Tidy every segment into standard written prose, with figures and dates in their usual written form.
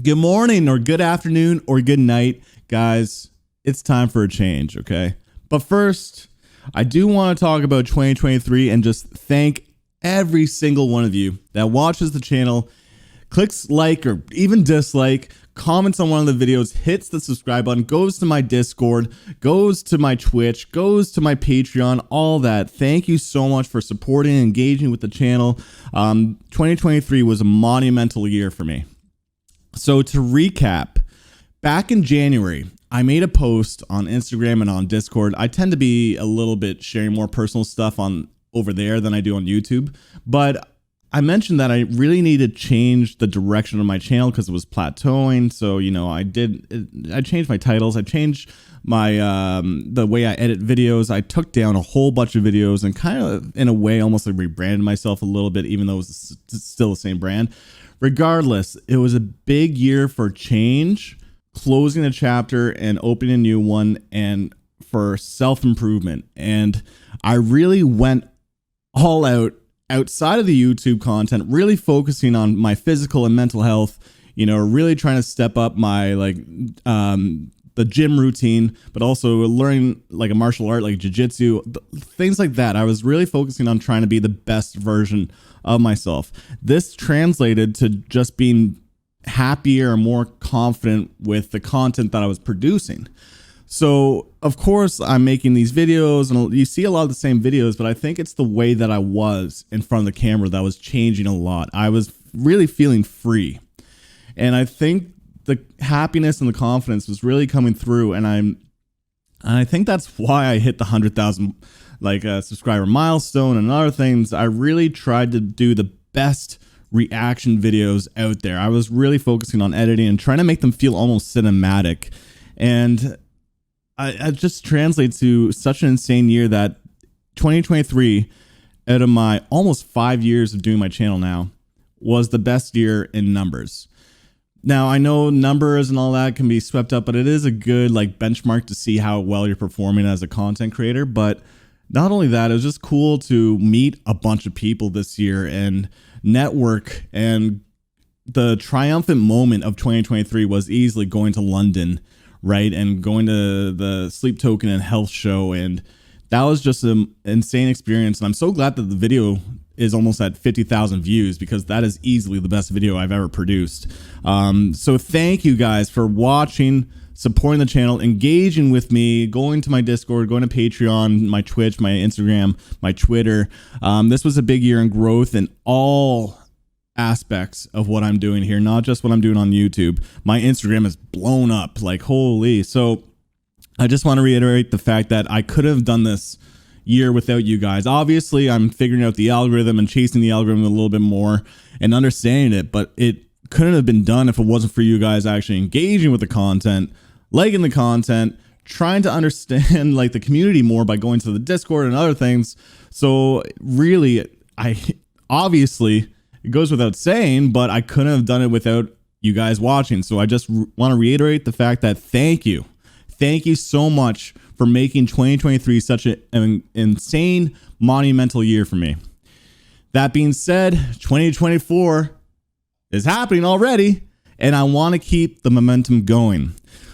Good morning or good afternoon or good night, guys. It's time for a change, okay? But first, I do want to talk about 2023 and just thank every single one of you that watches the channel, clicks like or even dislike, comments on one of the videos, hits the subscribe button, goes to my Discord, goes to my Twitch, goes to my Patreon, all that. Thank you so much for supporting and engaging with the channel. 2023 was a monumental year for me. So to recap, back in January, I made a post on Instagram and on Discord. I tend to be a little bit sharing more personal stuff on over there than I do on YouTube, but I mentioned that I really needed to change the direction of my channel because it was plateauing. So, I changed my titles. I changed my the way I edit videos. I took down a whole bunch of videos and kind of, in a way, almost like rebranded myself a little bit, even though it was still the same brand. Regardless, it was a big year for change, closing a chapter and opening a new one, and for self-improvement. And I really went all out outside of the YouTube content, really focusing on my physical and mental health, really trying to step up my the gym routine, but also learning like a martial art like jiu-jitsu, things like that. I was really focusing on trying to be the best version of myself. This translated to just being happier and more confident with the content that I was producing. So, of course, I'm making these videos and you see a lot of the same videos, but I think it's the way that I was in front of the camera that was changing a lot. I was really feeling free. And I think the happiness and the confidence was really coming through. And I think that's why I hit the 100,000 subscriber milestone and other things. I really tried to do the best reaction videos out there. I was really focusing on editing and trying to make them feel almost cinematic. And I just translate to such an insane year that 2023, out of my almost 5 years of doing my channel now, was the best year in numbers. Now, I know numbers and all that can be swept up, but it is a good benchmark to see how well you're performing as a content creator. But not only that, it was just cool to meet a bunch of people this year and network. And the triumphant moment of 2023 was easily going to London, right? And going to the Sleep Token and Health Show. And that was just an insane experience. And I'm so glad that the video is almost at 50,000 views because that is easily the best video I've ever produced. So thank you guys for watching, supporting the channel, engaging with me, going to my Discord, going to Patreon, my Twitch, my Instagram, my Twitter. This was a big year in growth in all aspects of what I'm doing here, not just what I'm doing on YouTube. My Instagram is blown up like holy. So I just want to reiterate the fact that I could have done this year without you guys. Obviously, I'm figuring out the algorithm and chasing the algorithm a little bit more and understanding it, but it couldn't have been done if it wasn't for you guys actually engaging with the content, liking the content, trying to understand the community more by going to the Discord and other things. So really, obviously it goes without saying, but I couldn't have done it without you guys watching. So I just want to reiterate the fact that thank you. Thank you so much for making 2023 such an insane, monumental year for me. That being said, 2024 is happening already, and I want to keep the momentum going.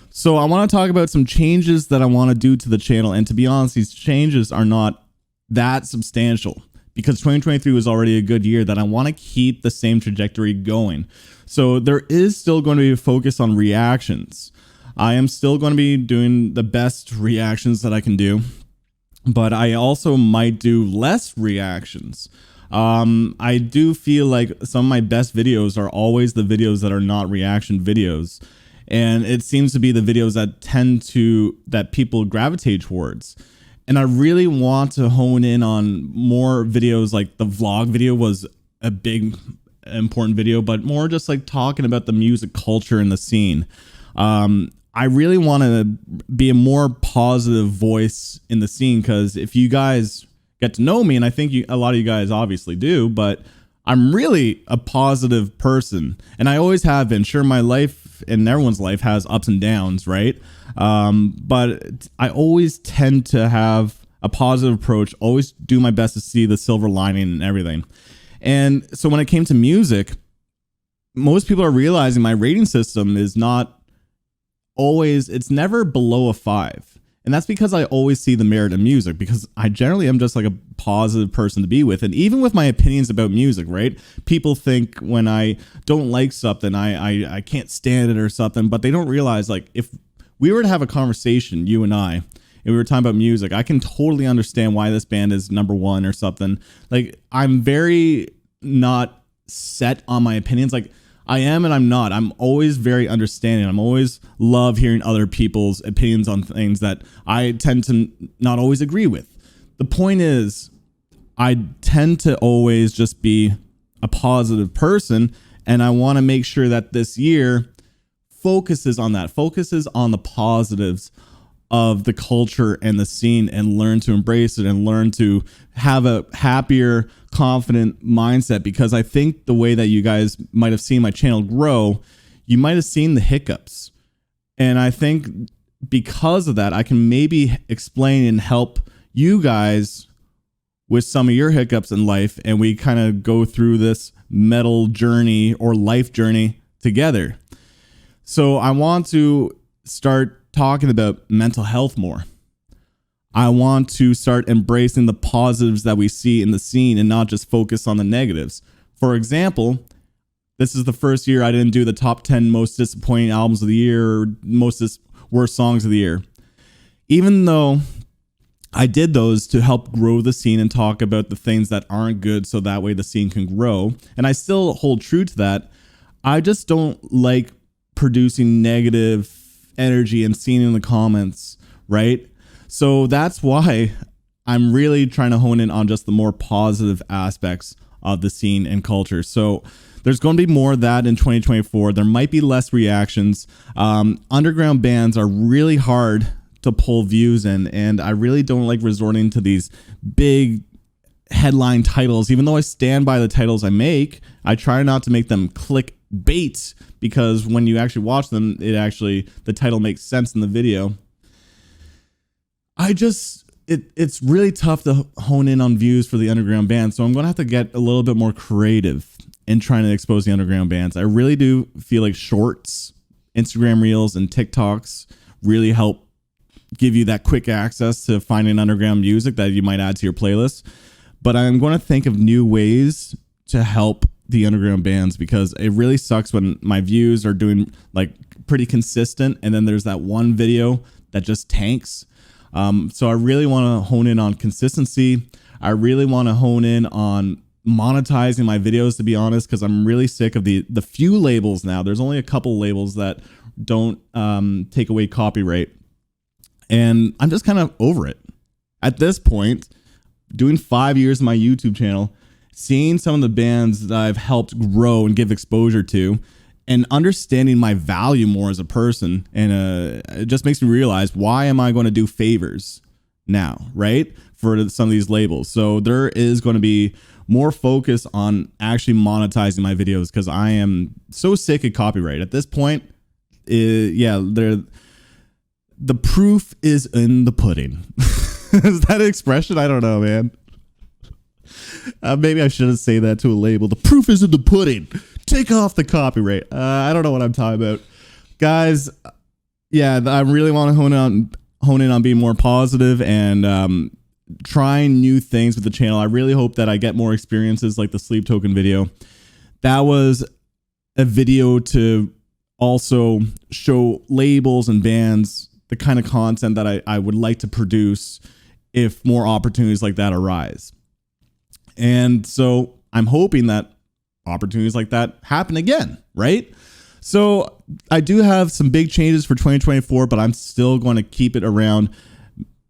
So I want to talk about some changes that I want to do to the channel. And to be honest, these changes are not that substantial because 2023 was already a good year that I want to keep the same trajectory going. So there is still going to be a focus on reactions. I am still going to be doing the best reactions that I can do, but I also might do less reactions. I do feel like some of my best videos are always the videos that are not reaction videos. And it seems to be the videos that people gravitate towards. And I really want to hone in on more videos. Like the vlog video was a big, important video, but more just talking about the music culture and the scene. I really want to be a more positive voice in the scene because if you guys get to know me, and I think a lot of you guys obviously do, but I'm really a positive person and I always have been. Sure, my life and everyone's life has ups and downs, right? But I always tend to have a positive approach, always do my best to see the silver lining and everything. And so when it came to music, most people are realizing my rating system is not always, it's never below a 5. And that's because I always see the merit in music, because I generally am just like a positive person to be with. And even with my opinions about music, right? People think when I don't like something, I can't stand it or something, but they don't realize, like, if we were to have a conversation, you and I, and we were talking about music, I can totally understand why this band is number one or something. Like, I'm very not set on my opinions. Like, I am and I'm not. I'm always very understanding. I'm always love hearing other people's opinions on things that I tend to not always agree with. The point is, I tend to always just be a positive person, and I want to make sure that this year focuses on that, focuses on the positives of the culture and the scene, and learn to embrace it and learn to have a happier, confident mindset. Because I think the way that you guys might have seen my channel grow, you might have seen the hiccups. And I think because of that, I can maybe explain and help you guys with some of your hiccups in life. And we kind of go through this metal journey or life journey together. So I want to start talking about mental health more. I want to start embracing the positives that we see in the scene and not just focus on the negatives. For example, this is the first year I didn't do the top 10 most disappointing albums of the year or worst songs of the year. Even though I did those to help grow the scene and talk about the things that aren't good so that way the scene can grow. And I still hold true to that. I just don't like producing negative energy and seeing in the comments, right? So that's why I'm really trying to hone in on just the more positive aspects of the scene and culture. So there's going to be more of that in 2024. There might be less reactions. Underground bands are really hard to pull views in, and I really don't like resorting to these big headline titles. Even though I stand by the titles I make, I try not to make them clickbait, because when you actually watch them, the title makes sense in the video. It's really tough to hone in on views for the underground bands, so I'm going to have to get a little bit more creative in trying to expose the underground bands. I really do feel like shorts, Instagram reels, and TikToks really help give you that quick access to finding underground music that you might add to your playlist. But I'm going to think of new ways to help the underground bands, because it really sucks when my views are doing like pretty consistent and then there's that one video that just tanks. So I really want to hone in on consistency. I really want to hone in on monetizing my videos, to be honest, because I'm really sick of the few labels now. There's only a couple labels that don't take away copyright, and I'm just kind of over it at this point. Doing 5 years of my YouTube channel, seeing some of the bands that I've helped grow and give exposure to, and understanding my value more as a person, and it just makes me realize, why am I going to do favors now, right, for some of these labels? So there is going to be more focus on actually monetizing my videos, because I am so sick of copyright at this point. The proof is in the pudding. Is that an expression? I don't know, man. Maybe I shouldn't say that to a label. The proof is in the pudding. Take off the copyright. I don't know what I'm talking about, guys. Yeah, I really want to hone in on being more positive and trying new things with the channel. I really hope that I get more experiences like the Sleep Token video. That was a video to also show labels and bands the kind of content that I would like to produce if more opportunities like that arise. And so I'm hoping that opportunities like that happen again, right? So I do have some big changes for 2024, but I'm still going to keep it around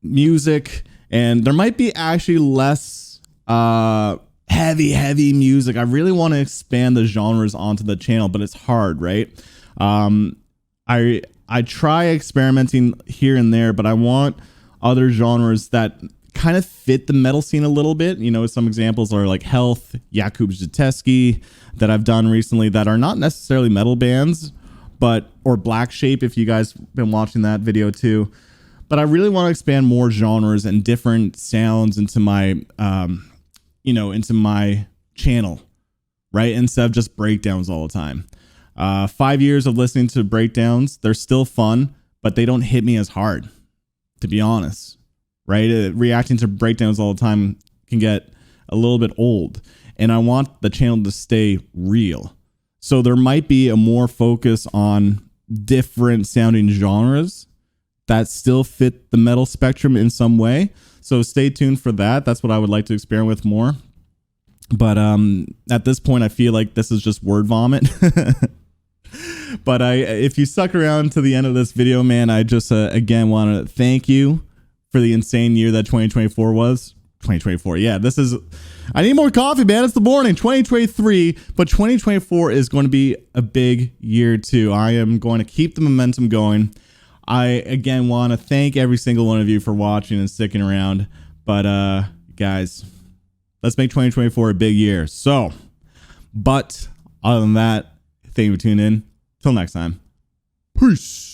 music, and there might be actually less heavy music. I really want to expand the genres onto the channel, but it's hard, right? I try experimenting here and there, but I want other genres that kind of fit the metal scene a little bit. You know, some examples are like Health, Jakub Żetewski that I've done recently that are not necessarily metal bands, or Black Shape, if you guys been watching that video too. But I really want to expand more genres and different sounds into my, into my channel, right? Instead of just breakdowns all the time. 5 years of listening to breakdowns, they're still fun, but they don't hit me as hard, to be honest, right? Reacting to breakdowns all the time can get a little bit old, and I want the channel to stay real. So there might be a more focus on different sounding genres that still fit the metal spectrum in some way. So stay tuned for that. That's what I would like to experiment with more. But at this point, I feel like this is just word vomit. But if you stuck around to the end of this video, man, I just again want to thank you for the insane year that 2024 was. 2024, yeah, I need more coffee, man. It's the morning. 2023, but 2024 is going to be a big year too. I am going to keep the momentum going. I again want to thank every single one of you for watching and sticking around. But guys, let's make 2024 a big year. So, but other than that, thank you for tuning in. Till next time. Peace.